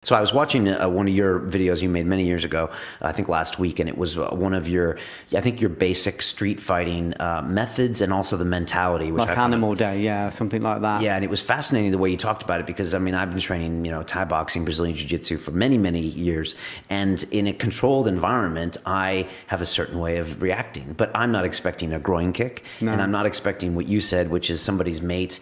So I was watching one of your videos you made many years ago, I think last week, and it was one of your, I think your basic street fighting methods and also the mentality. Which like Animal Day, yeah, something like that. Yeah, and it was fascinating the way you talked about it because, I mean, I've been training, Thai boxing, Brazilian Jiu-Jitsu for many, many years. And in a controlled environment, I have a certain way of reacting. But I'm not expecting a groin kick. No. And I'm not expecting what you said, which is somebody's mate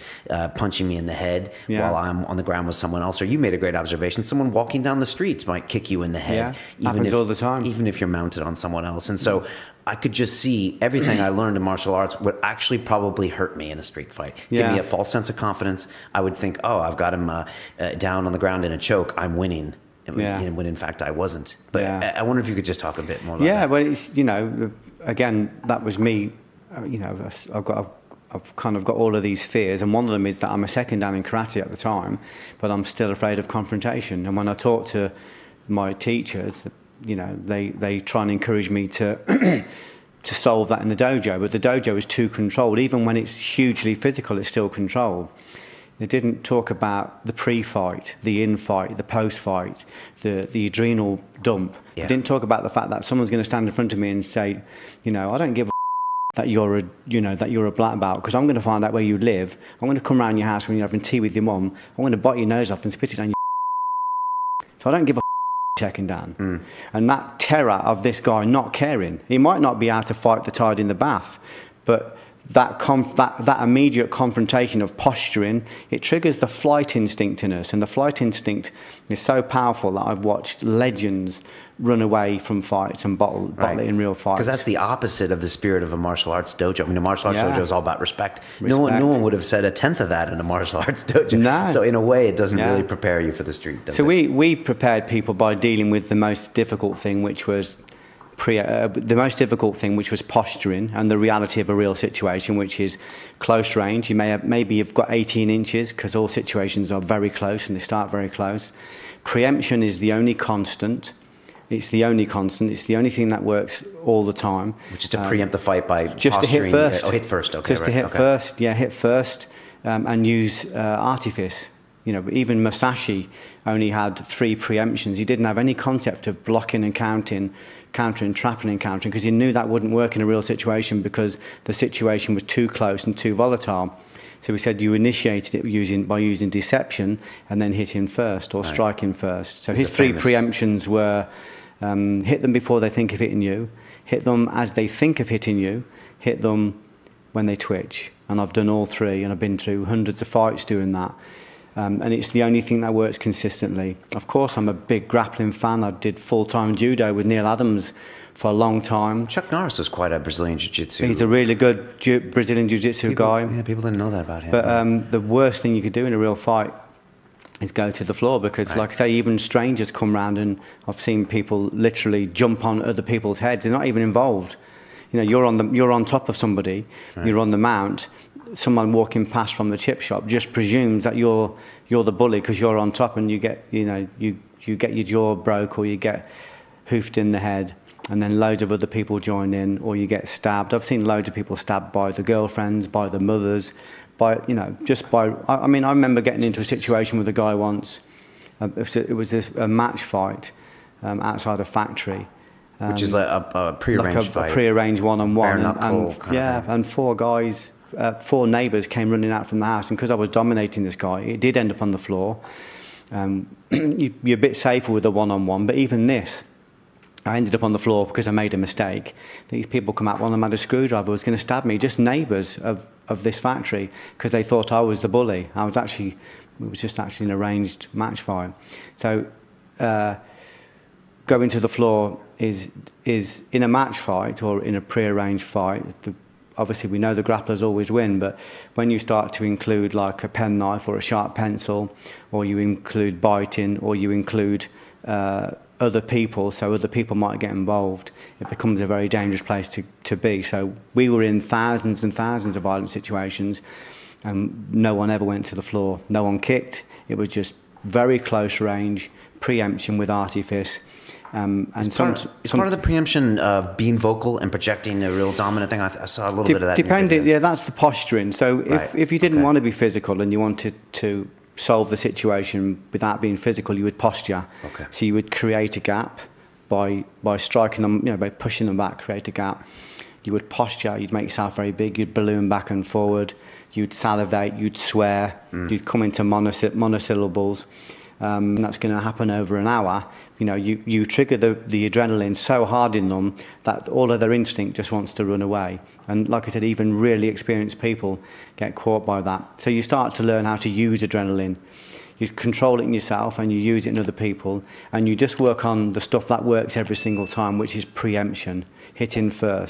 punching me in the head while I'm on the ground with someone else. Or you made a great observation. Someone walking down the streets might kick you in the head. Yeah, happens all the time. Even if you're mounted on someone else. And so I could just see everything I learned in martial arts would actually probably hurt me in a street fight. Give me a false sense of confidence. I would think, oh, I've got him down on the ground in a choke. I'm winning. When in fact I wasn't. But I wonder if you could just talk a bit more about that. Yeah, well, it's, again, that was me. I've kind of got all of these fears, and one of them is that I'm a second dan in karate at the time, but I'm still afraid of confrontation. And when I talk to my teachers, they try and encourage me to to solve that in the dojo, but the dojo is too controlled. Even when it's hugely physical, it's still controlled. They didn't talk about the pre-fight, the in-fight, the post-fight, the adrenal dump. Yeah. They didn't talk about the fact that someone's going to stand in front of me and say, I don't give a that you're a black belt, because I'm going to find out where you live. I'm going to come around your house when you're having tea with your mum. I'm going to bite your nose off and spit it down your. So I don't give a second dan. And that terror of this guy not caring. He might not be able to fight the tide in the bath, but that immediate confrontation of posturing, it triggers the flight instinct in us. And the flight instinct is so powerful that I've watched legends run away from fights and bottle it in real fights. Because that's the opposite of the spirit of a martial arts dojo. I mean, a martial arts dojo is all about respect. No one would have said a tenth of that in a martial arts dojo. No. So in a way, it doesn't really prepare you for the street, does it? So we prepared people by dealing with the most difficult thing, which was posturing and the reality of a real situation, which is close range. Maybe you've got 18 inches, because all situations are very close and they start very close. Preemption is the only constant. It's the only constant. It's the only thing that works all the time. Which is to preempt the fight by just posturing. To hit first. Hit first. Okay. Just to hit first. Yeah, hit first, and use artifice. Even Masashi only had 3 preemptions. He didn't have any concept of blocking and countering, trapping and countering, because he knew that wouldn't work in a real situation because the situation was too close and too volatile. So we said you initiated it by using deception and then hitting first or striking first. So his 3 preemptions were hit them before they think of hitting you, hit them as they think of hitting you, hit them when they twitch. And I've done all 3, and I've been through hundreds of fights doing that. And it's the only thing that works consistently. Of course, I'm a big grappling fan. I did full-time judo with Neil Adams for a long time. Chuck Norris was quite a Brazilian Jiu-Jitsu. He's a really good Brazilian Jiu-Jitsu guy. Yeah, people didn't know that about him. But the worst thing you could do in a real fight is go to the floor, because, like I say, even strangers come round, and I've seen people literally jump on other people's heads. They're not even involved. You're on top of somebody. You're on the mount. Someone walking past from the chip shop just presumes that you're the bully because you're on top, and you get you get your jaw broke, or you get hoofed in the head, and then loads of other people join in, or you get stabbed. I've seen loads of people stabbed by the girlfriends, by the mothers, I remember getting into a situation with a guy once. It was a match fight outside a factory. Which is a pre-arranged fight. A pre-arranged one-on-one. And 4 guys, 4 neighbours came running out from the house, and because I was dominating this guy, it did end up on the floor. You're a bit safer with a one-on-one, but even this, I ended up on the floor because I made a mistake. These people come out, one of them had a screwdriver, was going to stab me, just neighbours of this factory, because they thought I was the bully. It was just actually an arranged match fight. So going to the floor is in a match fight or in a pre-arranged fight. Obviously, we know the grapplers always win, but when you start to include like a penknife or a sharp pencil, or you include biting, or you include other people, so other people might get involved, it becomes a very dangerous place to be. So we were in thousands and thousands of violent situations, and no one ever went to the floor. No one kicked. It was just very close range, preemption with artifice. Is part of the preemption being vocal and projecting a real dominant thing? I saw a little bit of that. Depending, yeah, that's the posturing. So if you didn't want to be physical and you wanted to solve the situation without being physical, you would posture. Okay. So you would create a gap by striking them, by pushing them back, create a gap. You would posture, you'd make yourself very big, you'd balloon back and forward, you'd salivate, you'd swear, you'd come into monosyllables. That's going to happen over an hour. You trigger the adrenaline so hard in them that all of their instinct just wants to run away. And like I said, even really experienced people get caught by that. So you start to learn how to use adrenaline. You control it in yourself and you use it in other people, and you just work on the stuff that works every single time, which is preemption, hitting first.